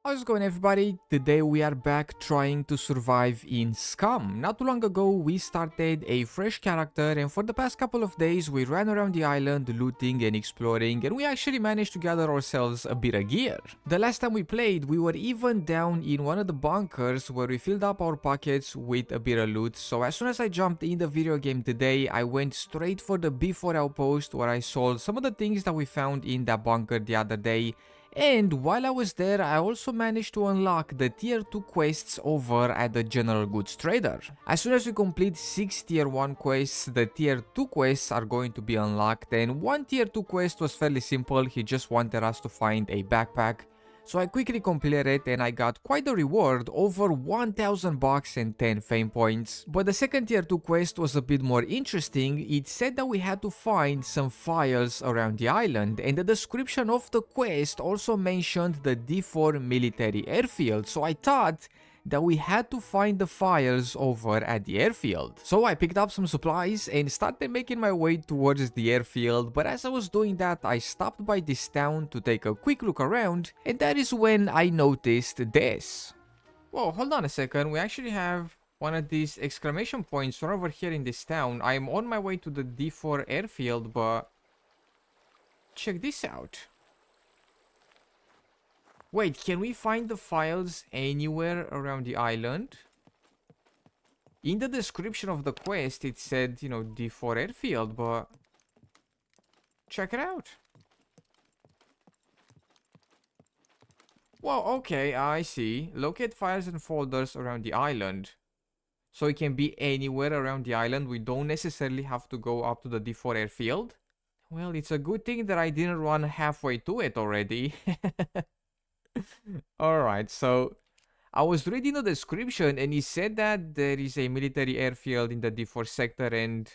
How's it going, everybody? Today we are back trying to survive in Scum. Not too long ago we started a fresh character, and for the past couple of days we ran around the island looting and exploring, and we actually managed to gather ourselves a bit of gear. The last time we played we were even down in one of the bunkers where we filled up our pockets with a bit of loot, so as soon as I jumped in the video game today I went straight for the B4 outpost where I sold some of the things that we found in that bunker the other day. And while I was there, I also managed to unlock the tier 2 quests over at the general goods trader. As soon as we complete 6 tier 1 quests, the tier 2 quests are going to be unlocked, and one tier 2 quest was fairly simple. He just wanted us to find a backpack. So I quickly completed it and I got quite a reward, over 1000 bucks and 10 fame points. But the second tier 2 quest was a bit more interesting. It said that we had to find some files around the island, and the description of the quest also mentioned the D4 military airfield, so I thought that we had to find the files over at the airfield. So I picked up some supplies and started making my way towards the airfield, but as I was doing that I stopped by this town to take a quick look around, and that is when I noticed this. Whoa, hold on a second, we actually have one of these exclamation points right over here in this town. I'm on my way to the D4 airfield, but check this out. Wait, can we find the files anywhere around the island? In the description of the quest, it said, you know, D4 airfield, but check it out. Well, okay, I see. Locate files and folders around the island. So it can be anywhere around the island. We don't necessarily have to go up to the D4 airfield. Well, it's a good thing that I didn't run halfway to it already. Alright, so I was reading the description and it said that there is a military airfield in the D4 sector, and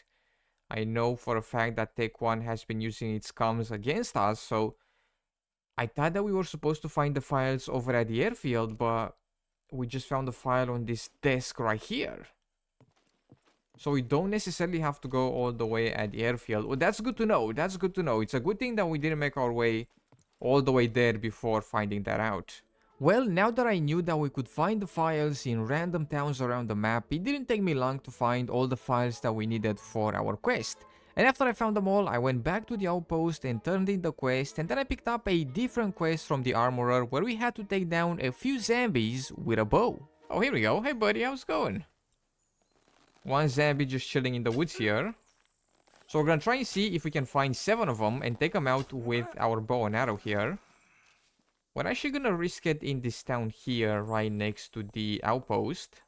I know for a fact that Tech 1 has been using its comms against us, so I thought that we were supposed to find the files over at the airfield, but we just found the file on this desk right here. So we don't necessarily have to go all the way at the airfield. Well, that's good to know. That's good to know. It's a good thing that we didn't make our way all the way there before finding that out. Well, now that I knew that we could find the files in random towns around the map, it didn't take me long to find all the files that we needed for our quest. And after I found them all, I went back to the outpost and turned in the quest, and then I picked up a different quest from the armorer where we had to take down a few zombies with a bow. Oh, here we go. Hey buddy, how's it going? One zombie just chilling in the woods here. So we're gonna try and see if we can find 7 of them and take them out with our bow and arrow here. We're actually gonna risk it in this town here, right next to the outpost.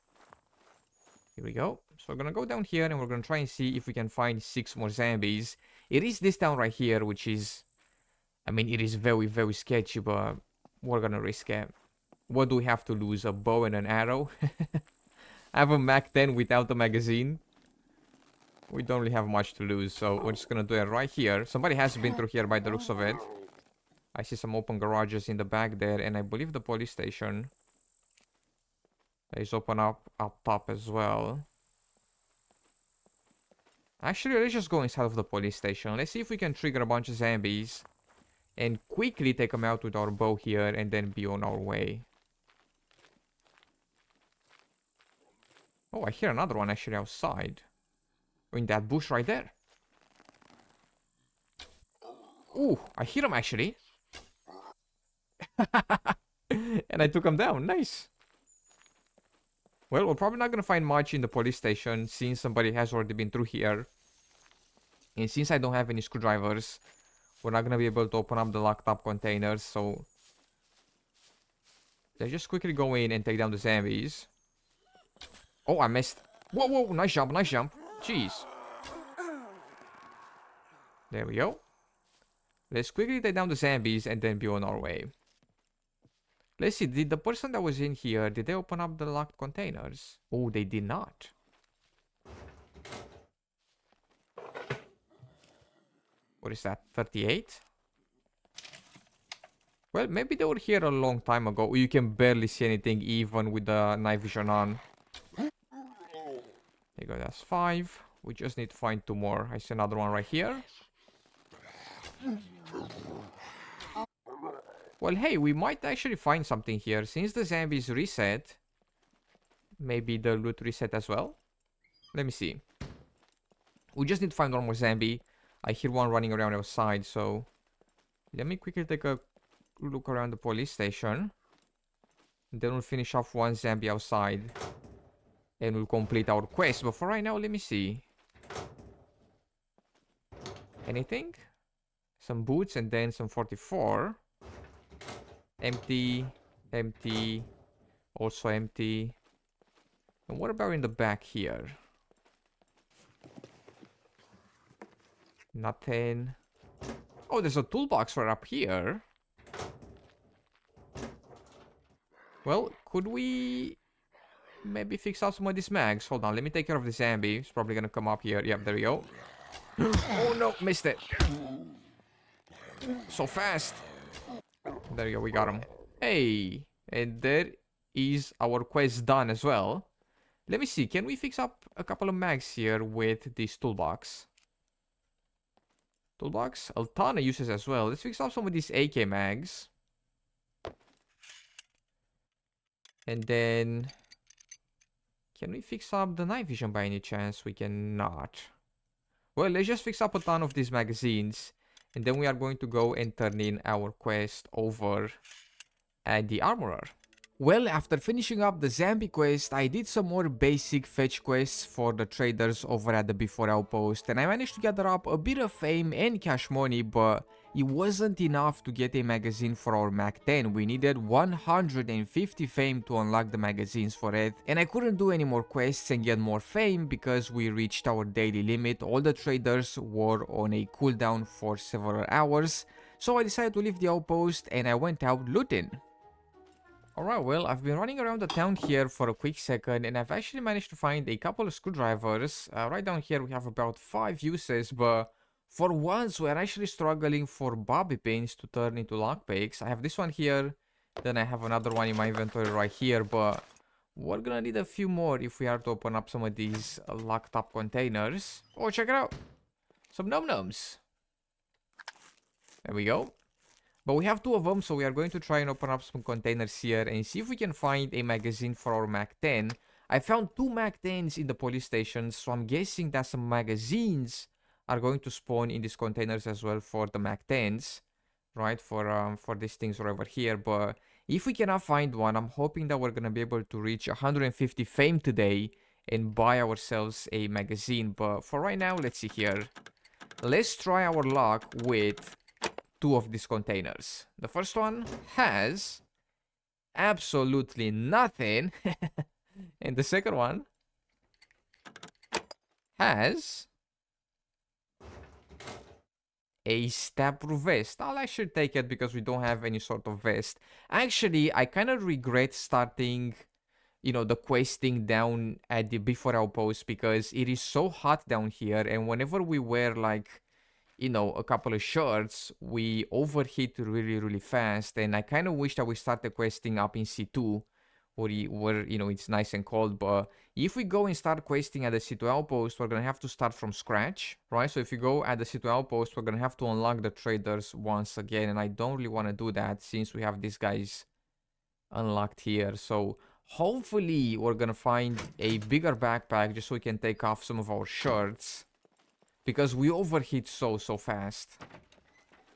Here we go. So we're gonna go down here and we're gonna try and see if we can find 6 more zombies. It is this town right here, which is... I mean, it is very, very sketchy, but we're gonna risk it. What do we have to lose? A bow and an arrow? I have a Mac 10 without the magazine. We don't really have much to lose, so we're just gonna do it right here. Somebody has been through here by the looks of it. I see some open garages in the back there, and I believe the police station is open up top as well. Actually, let's just go inside of the police station. Let's see if we can trigger a bunch of zombies and quickly take them out with our bow here and then be on our way. Oh, I hear another one actually outside. In that bush right there. Ooh, I hear him actually. And I took him down. Nice. Well, we're probably not going to find much in the police station since somebody has already been through here. And since I don't have any screwdrivers, we're not going to be able to open up the locked up containers. So let's just quickly go in and take down the zombies. Oh, I missed. Whoa, whoa, nice jump, nice jump. Jeez. There we go. Let's quickly take down the zombies and then be on our way. Let's see, did the person that was in here, did they open up the locked containers? Oh, they did not. What is that, 38? Well, maybe they were here a long time ago. You can barely see anything even with the night vision on. There you go, that's 5. We just need to find 2 more. I see another one right here. Well, hey, we might actually find something here. Since the zombies reset, maybe the loot reset as well. Let me see. We just need to find one more zombie. I hear one running around outside, so let me quickly take a look around the police station. Then we'll finish off one zombie outside. And we'll complete our quest. But for right now, let me see. Anything? Some boots and then some 44. Empty. Empty. Also empty. And what about in the back here? Nothing. Oh, there's a toolbox right up here. Well, could we maybe fix out some of these mags? Hold on, let me take care of the zombie. It's probably gonna come up here. Yep, there we go. Oh no, missed it. So fast. There we go, we got him. Hey, and there is our quest done as well. Let me see, can we fix up a couple of mags here with this toolbox? Toolbox? A ton of uses as well. Let's fix up some of these AK mags. And then... can we fix up the night vision by any chance? We cannot. Well, let's just fix up a ton of these magazines. And then we are going to go and turn in our quest over at the armorer. Well, after finishing up the zombie quest, I did some more basic fetch quests for the traders over at the Before Outpost, and I managed to gather up a bit of fame and cash money, but it wasn't enough to get a magazine for our Mac 10. We needed 150 fame to unlock the magazines for it, and I couldn't do any more quests and get more fame because we reached our daily limit. All the traders were on a cooldown for several hours, so I decided to leave the outpost and I went out looting. Alright, well, I've been running around the town here for a quick second, and I've actually managed to find a couple of screwdrivers. Right down here we have about 5 uses, but for once we're actually struggling for bobby pins to turn into lockpicks. I have this one here, then I have another one in my inventory right here, but we're gonna need a few more if we are to open up some of these locked up containers. Oh, check it out! Some num-nums! There we go. But we have 2 of them, so we are going to try and open up some containers here and see if we can find a magazine for our Mac 10. I found 2 Mac 10s in the police station, so I'm guessing that some magazines are going to spawn in these containers as well for the Mac 10s, right? For these things right over here. But if we cannot find one, I'm hoping that we're gonna be able to reach 150 fame today and buy ourselves a magazine. But for right now, let's see here. Let's try our luck with 2 of these containers. The first one has absolutely nothing. And the second one has a stab-proof vest. I'll actually take it because we don't have any sort of vest. Actually, I kind of regret starting, you know, the questing down at the Before Outpost because it is so hot down here, and whenever we wear like, you know, a couple of shirts, we overheat really fast, and I kind of wish that we started questing up in C2 where you know, it's nice and cold. But if we go and start questing at the C2 outpost, we're gonna have to start from scratch, right? So if you go at the C2 outpost, we're gonna have to unlock the traders once again, and I don't really want to do that since we have these guys unlocked here. So hopefully we're gonna find a bigger backpack just so we can take off some of our shirts, because we overheat so fast.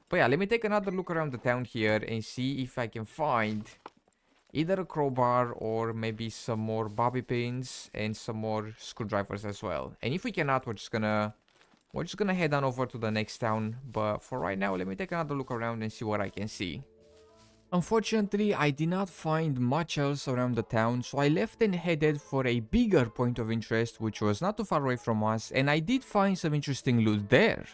But yeah, let me take another look around the town here and see if I can find either a crowbar or maybe some more bobby pins and some more screwdrivers as well. And if we cannot, we're just gonna head on over to the next town. But for right now, let me take another look around and see what I can see. Unfortunately, I did not find much else around the town, so I left and headed for a bigger point of interest, which was not too far away from us, and I did find some interesting loot there.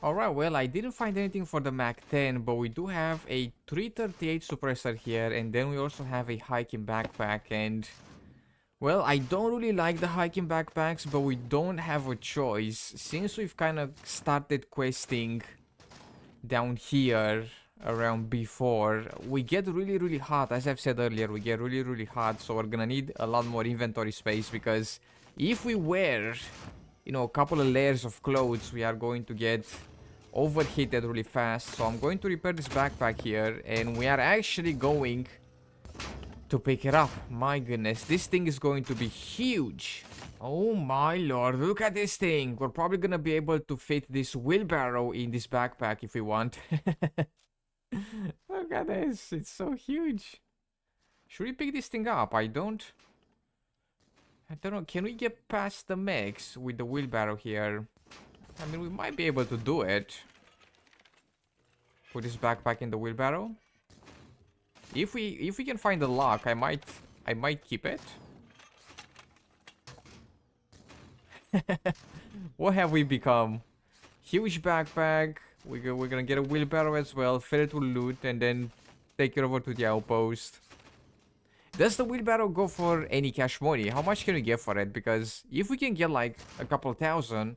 Alright, well, I didn't find anything for the Mac 10, but we do have a 338 suppressor here, and then we also have a hiking backpack, and... well, I don't really like the hiking backpacks, but we don't have a choice. Since we've kind of started questing down here around before, we get really hot. As I've said earlier, we get really hot, so we're gonna need a lot more inventory space, because if we wear, you know, a couple of layers of clothes, we are going to get overheated really fast. So I'm going to repair this backpack here, and we are actually going to pick it up. My goodness, this thing is going to be huge. Oh my lord, look at this thing. We're probably gonna be able to fit this wheelbarrow in this backpack if we want. Look at this, it's so huge. Should we pick this thing up? I don't know. Can we get past the mechs with the wheelbarrow here? I mean, we might be able to do it. Put this backpack in the wheelbarrow. If we can find the lock, I might keep it. What have we become? Huge backpack. We're gonna get a wheelbarrow as well, fill it with loot, and then take it over to the outpost. Does the wheelbarrow go for any cash money? How much can we get for it? Because if we can get like a couple thousand,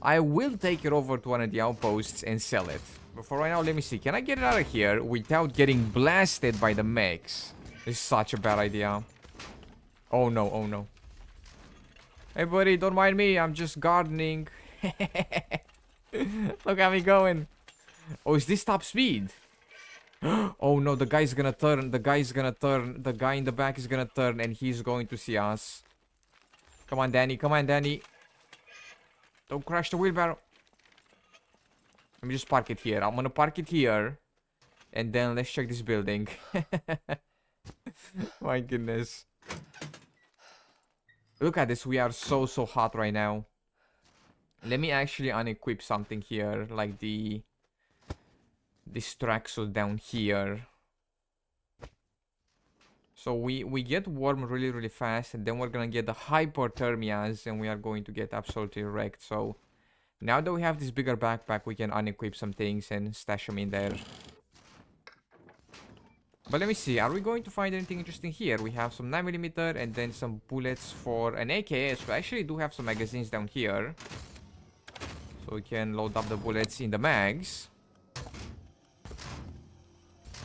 I will take it over to one of the outposts and sell it. But for right now, let me see. Can I get it out of here without getting blasted by the mechs? This is such a bad idea. Oh no, oh no. Hey buddy, don't mind me. I'm just gardening. Look at me going. Oh, is this top speed? Oh no, the guy's gonna turn. The guy's gonna turn. The guy in the back is gonna turn and he's going to see us. Come on, Danny. Come on, Danny. Don't crash the wheelbarrow. Let me just park it here. I'm gonna park it here. And then let's check this building. My goodness. Look at this. We are so hot right now. Let me actually unequip something here. Like this tracksuit down here. So we get warm really fast. And then we're gonna get the hypothermias. And we are going to get absolutely wrecked. So now that we have this bigger backpack, we can unequip some things and stash them in there. But let me see, are we going to find anything interesting here? We have some 9mm and then some bullets for an AKS. We actually do have some magazines down here. So we can load up the bullets in the mags.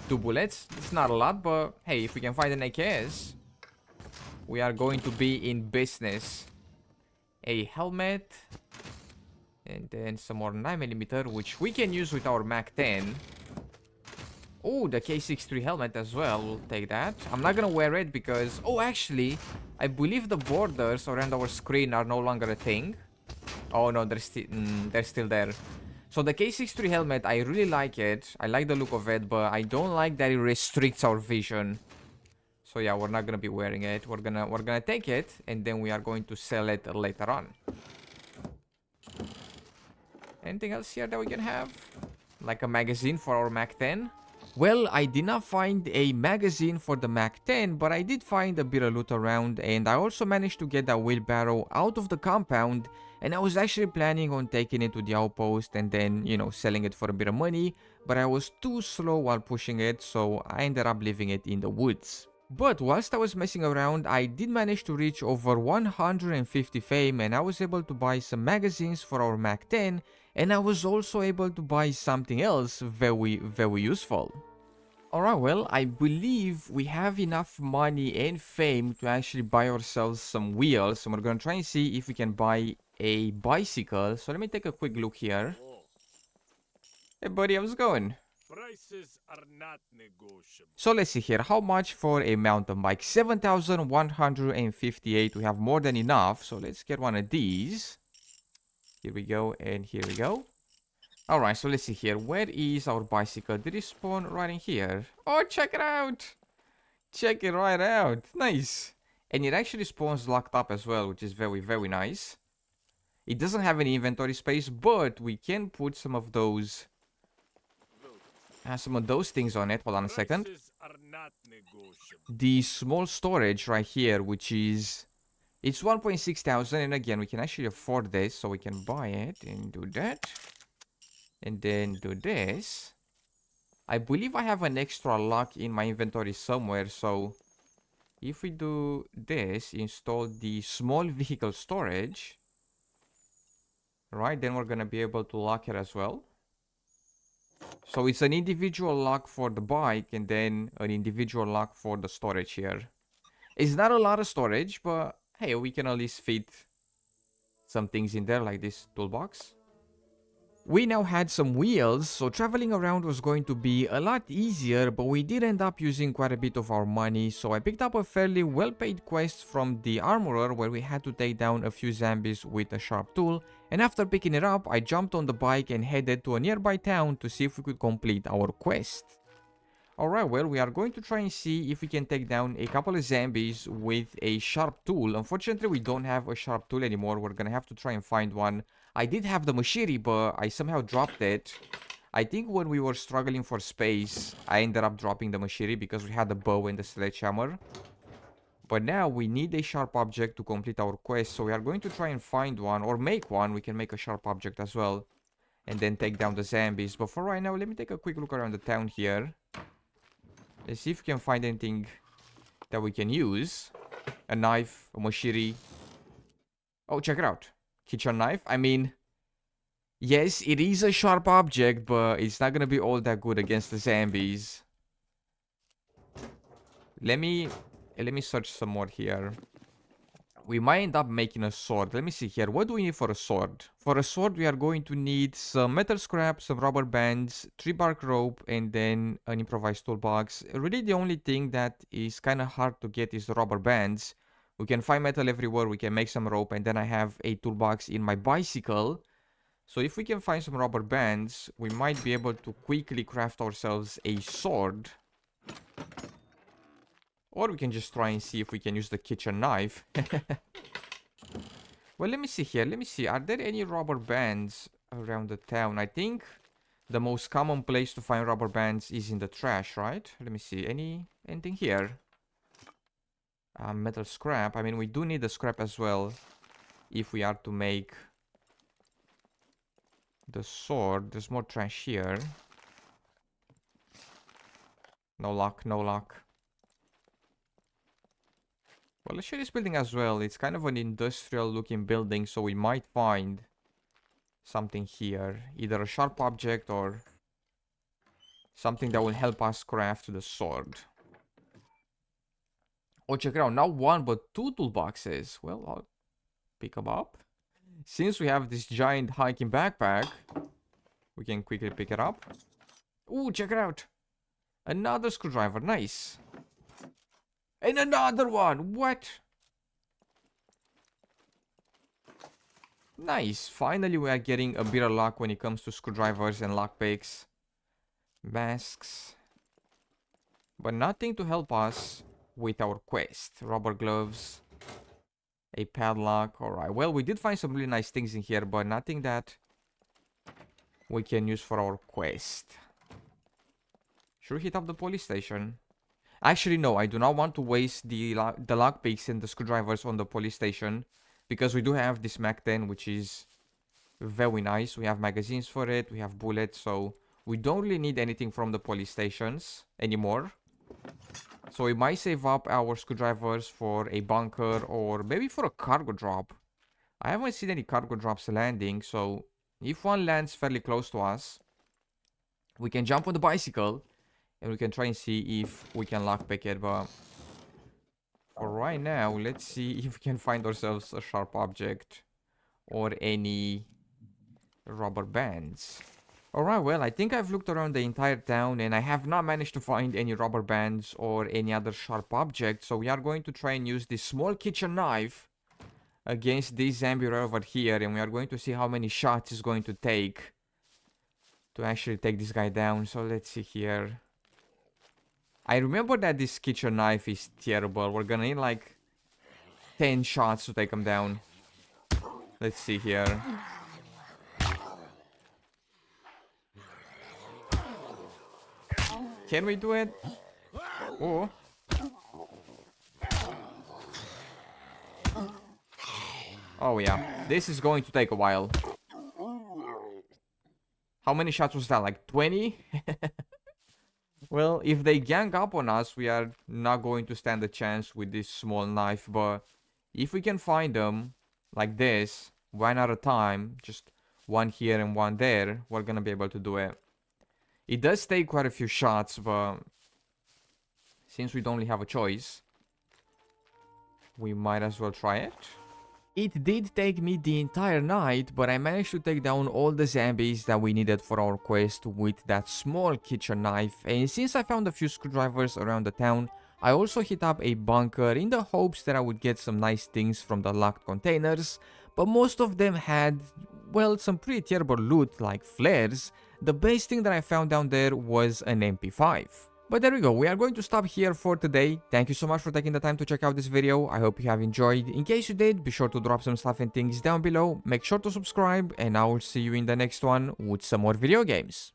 2 bullets, it's not a lot, but hey, if we can find an AKS, we are going to be in business. A helmet. And then some more 9mm, which we can use with our Mac 10. Oh, the K63 helmet as well. We'll take that. I'm not gonna wear it because... Oh, actually, I believe the borders around our screen are no longer a thing. Oh, no, they're still there. So the K63 helmet, I really like it. I like the look of it, but I don't like that it restricts our vision. So yeah, we're not gonna be wearing it. We're gonna take it, and then we are going to sell it later on. Anything else here that we can have? Like a magazine for our Mac 10? Well, I did not find a magazine for the Mac 10, but I did find a bit of loot around, and I also managed to get that wheelbarrow out of the compound, and I was actually planning on taking it to the outpost and then, you know, selling it for a bit of money, but I was too slow while pushing it, so I ended up leaving it in the woods. But whilst I was messing around, I did manage to reach over 150 fame, and I was able to buy some magazines for our Mac 10, and I was also able to buy something else very useful. Alright, well, I believe we have enough money and fame to actually buy ourselves some wheels. So we're gonna try and see if we can buy a bicycle. So let me take a quick look here. Hey buddy, how's it going? Prices are not negotiable. So let's see here. How much for a mountain bike? 7,158. We have more than enough. So let's get one of these. Here we go, and here we go. Alright, so let's see here. Where is our bicycle? Did it spawn right in here? Oh, check it out! Check it right out. Nice. And it actually spawns locked up as well, which is very nice. It doesn't have any inventory space, but we can put some of those things on it. Hold on a second. The small storage right here, which is... It's 1.6 thousand, and again, we can actually afford this, so we can buy it and do that. And then do this. I believe I have an extra lock in my inventory somewhere, so if we do this, install the small vehicle storage, right, then we're gonna be able to lock it as well. So it's an individual lock for the bike and then an individual lock for the storage here. It's not a lot of storage, but hey, we can at least fit some things in there like this toolbox. We now had some wheels, so traveling around was going to be a lot easier, but we did end up using quite a bit of our money, so I picked up a fairly well-paid quest from the armorer where we had to take down a few zombies with a sharp tool, and after picking it up, I jumped on the bike and headed to a nearby town to see if we could complete our quest. Alright, well, we are going to try and see if we can take down a couple of zombies with a sharp tool. Unfortunately, we don't have a sharp tool anymore. We're gonna have to try and find one. I did have the machete, but I somehow dropped it. I think when we were struggling for space, I ended up dropping the machete because we had the bow and the sledgehammer. But now we need a sharp object to complete our quest, so we are going to try and find one, or make one. We can make a sharp object as well, and then take down the zombies. But for right now, let me take a quick look around the town here. Let's see if we can find anything that we can use. A knife, a machete. Oh, check it out. Kitchen knife. I mean, yes, it is a sharp object, but it's not gonna be all that good against the zombies. Let me search some more here. We might end up making a sword. Let me see here. What do we need for a sword? For a sword, we are going to need some metal scrap, some rubber bands, 3 bark rope, and then an improvised toolbox. Really, the only thing that is kind of hard to get is the rubber bands. We can find metal everywhere. We can make some rope, and then I have a toolbox in my bicycle. So if we can find some rubber bands, we might be able to quickly craft ourselves a sword. Or we can just try and see if we can use the kitchen knife. Well, let me see here. Let me see. Are there any rubber bands around the town? I think the most common place to find rubber bands is in the trash, right? Let me see. Anything here? Metal scrap. I mean, we do need the scrap as well if we are to make the sword. There's more trash here. No luck, no luck. Well, let's check this building as well. It's kind of an industrial looking building, so we might find something here. Either a sharp object or something that will help us craft the sword. Oh, check it out. Not one, but 2 toolboxes. Well, I'll pick them up. Since we have this giant hiking backpack, we can quickly pick it up. Ooh, check it out. Another screwdriver. Nice. And another one! What? Nice. Finally, we are getting a bit of luck when it comes to screwdrivers and lockpicks. Masks. But nothing to help us with our quest. Rubber gloves. A padlock. Alright, well, we did find some really nice things in here, but nothing that we can use for our quest. Should we hit up the police station? Actually, no, I do not want to waste the lockpicks and the screwdrivers on the police station, because we do have this Mac 10, which is very nice. We have magazines for it, we have bullets, so we don't really need anything from the police stations anymore. So we might save up our screwdrivers for a bunker or maybe for a cargo drop. I haven't seen any cargo drops landing, so if one lands fairly close to us, we can jump on the bicycle and we can try and see if we can lockpick it, but for right now, let's see if we can find ourselves a sharp object or any rubber bands. Alright, well, I think I've looked around the entire town and I have not managed to find any rubber bands or any other sharp object, so we are going to try and use this small kitchen knife against this zombie right over here, and we are going to see how many shots it's going to take to actually take this guy down. So let's see here. I remember that this kitchen knife is terrible. We're gonna need like 10 shots to take him down. Let's see here. Can we do it? Oh. Oh yeah, this is going to take a while. How many shots was that? Like 20? Well, if they gang up on us, we are not going to stand a chance with this small knife, but if we can find them like this, one at a time, just one here and one there, we're gonna be able to do it. It does take quite a few shots, but since we don't really have a choice, we might as well try it. It did take me the entire night, but I managed to take down all the zombies that we needed for our quest with that small kitchen knife, and since I found a few screwdrivers around the town, I also hit up a bunker in the hopes that I would get some nice things from the locked containers, but most of them had, well, some pretty terrible loot like flares. The best thing that I found down there was an MP5. But there we go, we are going to stop here for today. Thank you so much for taking the time to check out this video. I hope you have enjoyed. In case you did, be sure to drop some stuff and things down below. Make sure to subscribe, and I will see you in the next one with some more video games.